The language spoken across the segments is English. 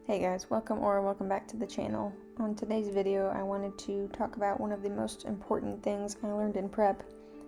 Hey guys, welcome back to the channel. On today's video, I wanted to talk about one of the most important things I learned in prep,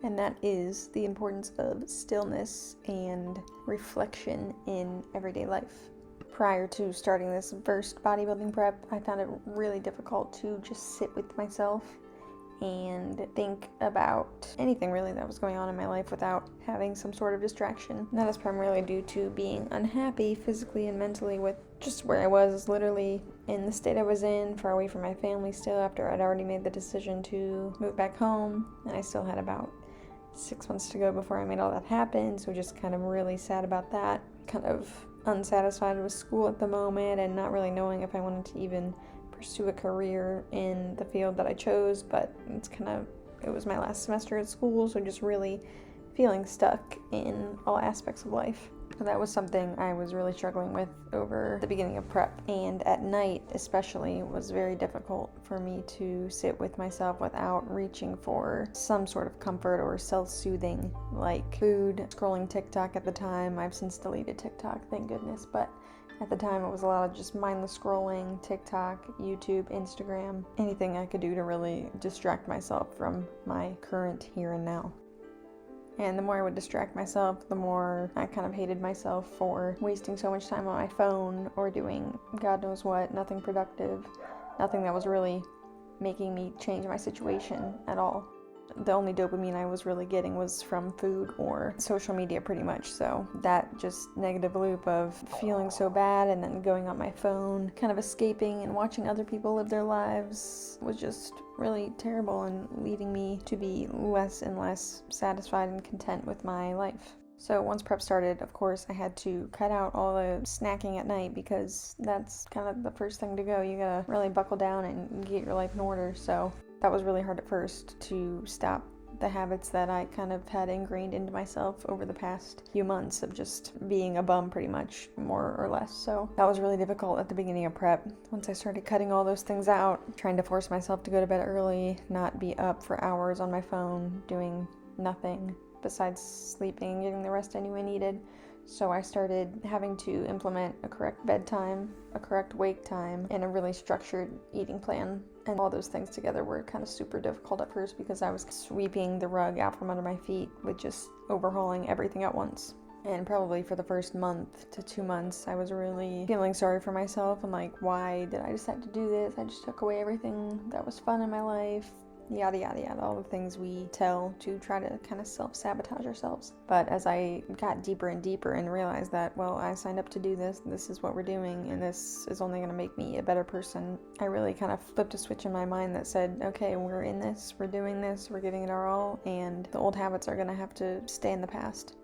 and that is the importance of stillness and reflection in everyday life. Prior to starting this first bodybuilding prep, I found it really difficult to just sit with myself and think about anything really that was going on in my life without having some sort of distraction. And that is primarily due to being unhappy physically and mentally with just where I was, literally in the state I was in, far away from my family still after I'd already made the decision to move back home, and I still had about 6 months to go before I made all that happen, so just kind of really sad about that. Kind of unsatisfied with school at the moment and not really knowing if I wanted to even pursue a career in the field that I chose, but it was my last semester at school, so just really feeling stuck in all aspects of life. So that was something I was really struggling with over the beginning of prep, and at night especially was very difficult for me to sit with myself without reaching for some sort of comfort or self-soothing, like food. Scrolling TikTok at the time. I've since deleted TikTok, thank goodness, but at the time, it was a lot of just mindless scrolling, TikTok, YouTube, Instagram, anything I could do to really distract myself from my current here and now. And the more I would distract myself, the more I kind of hated myself for wasting so much time on my phone or doing God knows what, nothing productive, nothing that was really making me change my situation at all. The only dopamine I was really getting was from food or social media pretty much, so that just negative loop of feeling so bad and then going on my phone, kind of escaping and watching other people live their lives was just really terrible and leading me to be less and less satisfied and content with my life. So once prep started, of course, I had to cut out all the snacking at night because that's kind of the first thing to go. You gotta really buckle down and get your life in order, so that was really hard at first to stop the habits that I kind of had ingrained into myself over the past few months of just being a bum pretty much, more or less. So that was really difficult at the beginning of prep. Once I started cutting all those things out, trying to force myself to go to bed early, not be up for hours on my phone, doing nothing besides sleeping and getting the rest I knew I needed. So I started having to implement a correct bedtime, a correct wake time, and a really structured eating plan. And all those things together were kind of super difficult at first because I was sweeping the rug out from under my feet with just overhauling everything at once. And probably for the first month to 2 months, I was really feeling sorry for myself and like, why did I decide to do this? I just took away everything that was fun in my life. Yada yada yada, all the things we tell to try to kind of self-sabotage ourselves. But as I got deeper and deeper and realized that, well, I signed up to do this is what we're doing, and this is only going to make me a better person, I really kind of flipped a switch in my mind that said, okay, we're in this, we're doing this, we're giving it our all, and the old habits are going to have to stay in the past.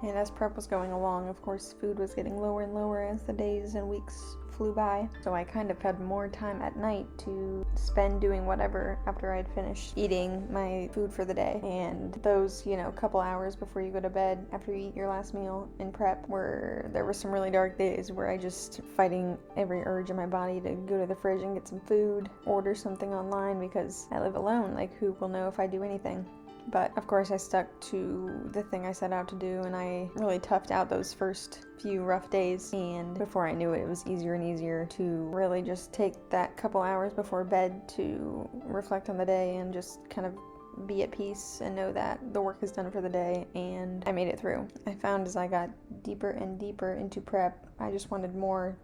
And as prep was going along, of course, food was getting lower and lower as the days and weeks flew by. So I kind of had more time at night to spend doing whatever after I'd finished eating my food for the day. And those, couple hours before you go to bed, after you eat your last meal in prep, there were some really dark days where I just fighting every urge in my body to go to the fridge and get some food, order something online because I live alone. Like, who will know if I do anything? But of course I stuck to the thing I set out to do, and I really toughed out those first few rough days, and before I knew it, it was easier and easier to really just take that couple hours before bed to reflect on the day and just kind of be at peace and know that the work is done for the day, and I made it through. I found as I got deeper and deeper into prep, I just wanted more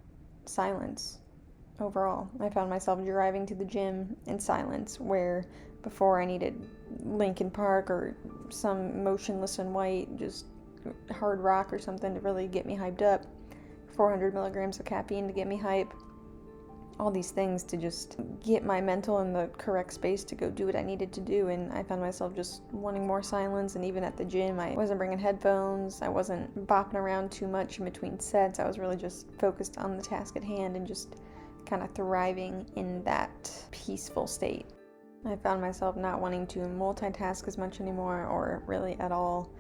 silence. Overall, I found myself driving to the gym in silence, where before I needed Linkin Park or some motionless and white, just hard rock or something to really get me hyped up, 400 milligrams of caffeine to get me hype, all these things to just get my mental in the correct space to go do what I needed to do. And I found myself just wanting more silence. And even at the gym, I wasn't bringing headphones, I wasn't bopping around too much in between sets. I was really just focused on the task at hand and just kind of thriving in that peaceful state. I found myself not wanting to multitask as much anymore, or really at all.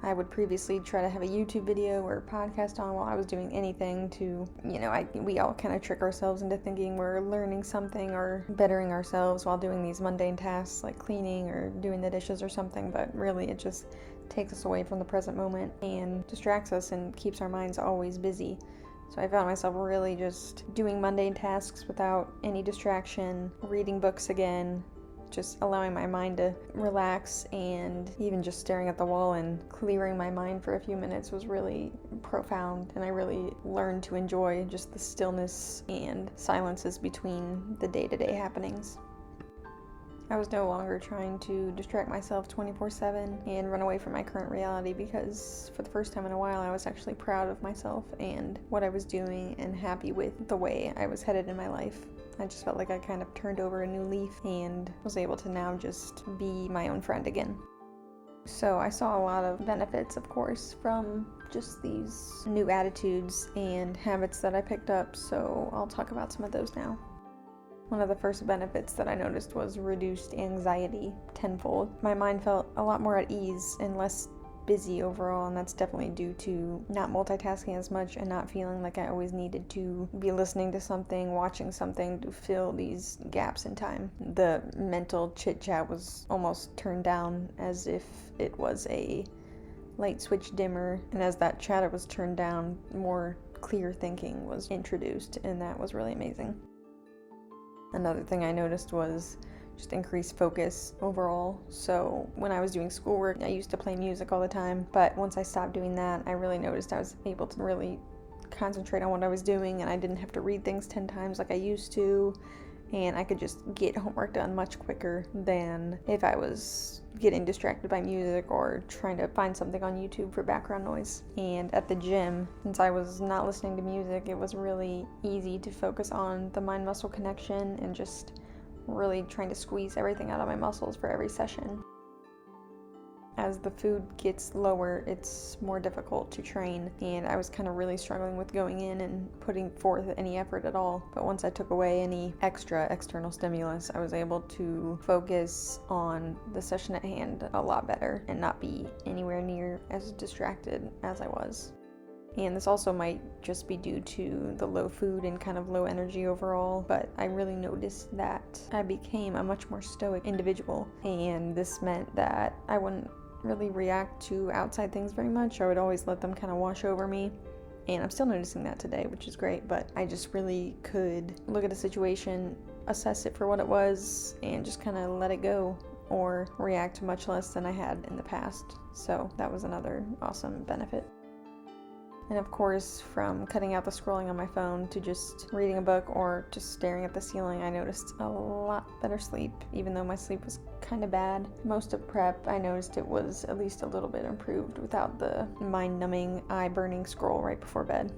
I would previously try to have a YouTube video or a podcast on while I was doing anything to, we all kind of trick ourselves into thinking we're learning something or bettering ourselves while doing these mundane tasks like cleaning or doing the dishes or something, but really it just takes us away from the present moment and distracts us and keeps our minds always busy. So I found myself really just doing mundane tasks without any distraction, reading books again, just allowing my mind to relax, and even just staring at the wall and clearing my mind for a few minutes was really profound, and I really learned to enjoy just the stillness and silences between the day-to-day happenings. I was no longer trying to distract myself 24/7 and run away from my current reality, because for the first time in a while I was actually proud of myself and what I was doing and happy with the way I was headed in my life. I just felt like I kind of turned over a new leaf and was able to now just be my own friend again. So I saw a lot of benefits, of course, from just these new attitudes and habits that I picked up, so I'll talk about some of those now. One of the first benefits that I noticed was reduced anxiety tenfold. My mind felt a lot more at ease and less busy overall, and that's definitely due to not multitasking as much and not feeling like I always needed to be listening to something, watching something to fill these gaps in time. The mental chit-chat was almost turned down as if it was a light switch dimmer, and as that chatter was turned down, more clear thinking was introduced, and that was really amazing. Another thing I noticed was just increased focus overall. So when I was doing schoolwork, I used to play music all the time, but once I stopped doing that, I really noticed I was able to really concentrate on what I was doing, and I didn't have to read things 10 times like I used to, and I could just get homework done much quicker than if I was getting distracted by music or trying to find something on YouTube for background noise. And at the gym, since I was not listening to music, it was really easy to focus on the mind-muscle connection and just really trying to squeeze everything out of my muscles for every session. As the food gets lower, it's more difficult to train, and I was kind of really struggling with going in and putting forth any effort at all. But once I took away any extra external stimulus, I was able to focus on the session at hand a lot better and not be anywhere near as distracted as I was. And this also might just be due to the low food and kind of low energy overall, but I really noticed that I became a much more stoic individual, and this meant that I wouldn't really react to outside things very much. I would always let them kind of wash over me, and I'm still noticing that today, which is great, but I just really could look at a situation, assess it for what it was, and just kind of let it go, or react much less than I had in the past. So that was another awesome benefit. And of course, from cutting out the scrolling on my phone to just reading a book or just staring at the ceiling, I noticed a lot better sleep, even though my sleep was kind of bad. Most of prep, I noticed it was at least a little bit improved without the mind-numbing, eye-burning scroll right before bed.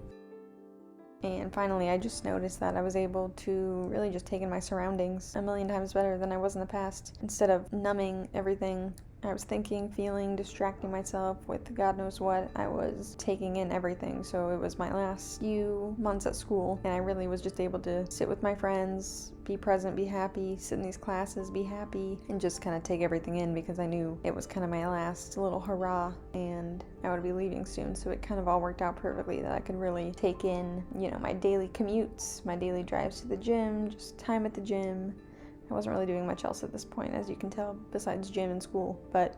And finally, I just noticed that I was able to really just take in my surroundings a million times better than I was in the past. Instead of numbing everything I was thinking, feeling, distracting myself with God knows what, I was taking in everything. So it was my last few months at school, and I really was just able to sit with my friends, be present, be happy, sit in these classes, be happy, and just kind of take everything in, because I knew it was kind of my last little hurrah and I would be leaving soon. So it kind of all worked out perfectly that I could really take in, my daily commutes, my daily drives to the gym, just time at the gym. I wasn't really doing much else at this point, as you can tell, besides gym and school, but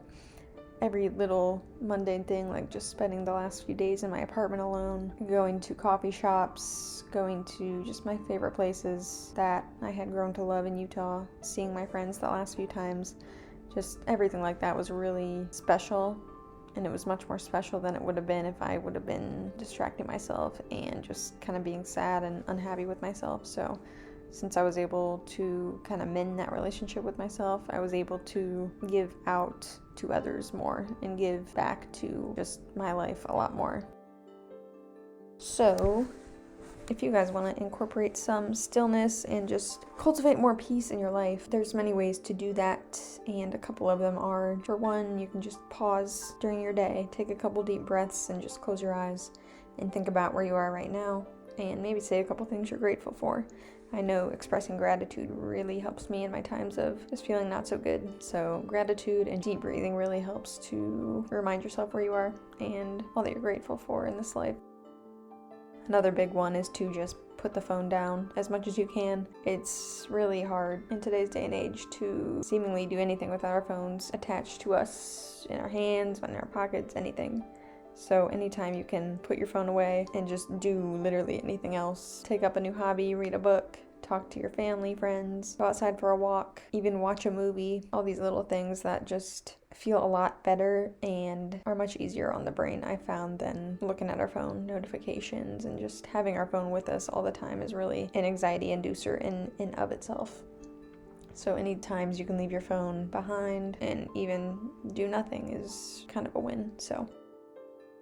every little mundane thing, like just spending the last few days in my apartment alone, going to coffee shops, going to just my favorite places that I had grown to love in Utah, seeing my friends the last few times, just everything like that was really special. And it was much more special than it would have been if I would have been distracting myself and just kind of being sad and unhappy with myself. So since I was able to kind of mend that relationship with myself, I was able to give out to others more and give back to just my life a lot more. So if you guys want to incorporate some stillness and just cultivate more peace in your life, there's many ways to do that, and a couple of them are, for one, you can just pause during your day, take a couple deep breaths and just close your eyes and think about where you are right now, and maybe say a couple things you're grateful for. I know expressing gratitude really helps me in my times of just feeling not so good. So gratitude and deep breathing really helps to remind yourself where you are and all that you're grateful for in this life. Another big one is to just put the phone down as much as you can. It's really hard in today's day and age to seemingly do anything without our phones attached to us in our hands, in our pockets, anything. So anytime you can put your phone away and just do literally anything else, take up a new hobby, read a book, talk to your family, friends, go outside for a walk, even watch a movie, all these little things that just feel a lot better and are much easier on the brain, I found, than looking at our phone notifications. And just having our phone with us all the time is really an anxiety inducer in of itself. So any times you can leave your phone behind and even do nothing is kind of a win. So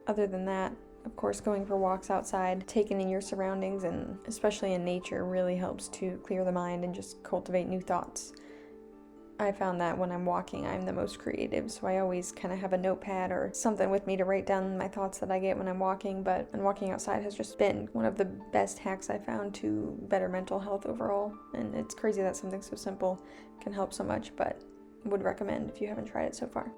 other than that, of course, going for walks outside, taking in your surroundings, and especially in nature, really helps to clear the mind and just cultivate new thoughts. I found that when I'm walking, I'm the most creative, so I always kind of have a notepad or something with me to write down my thoughts that I get when I'm walking. And walking outside has just been one of the best hacks I found to better mental health overall. And it's crazy that something so simple can help so much, but would recommend if you haven't tried it so far.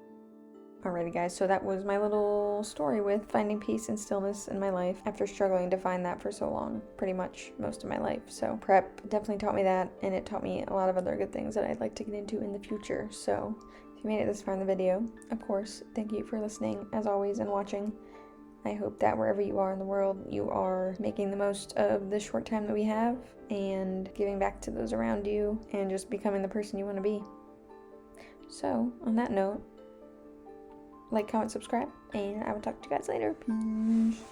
Alrighty guys, so that was my little story with finding peace and stillness in my life after struggling to find that for so long, pretty much most of my life. So prep definitely taught me that, and it taught me a lot of other good things that I'd like to get into in the future. So if you made it this far in the video, of course, thank you for listening as always and watching. I hope that wherever you are in the world, you are making the most of the short time that we have and giving back to those around you and just becoming the person you want to be. So on that note, like, comment, subscribe, and I will talk to you guys later. Peace.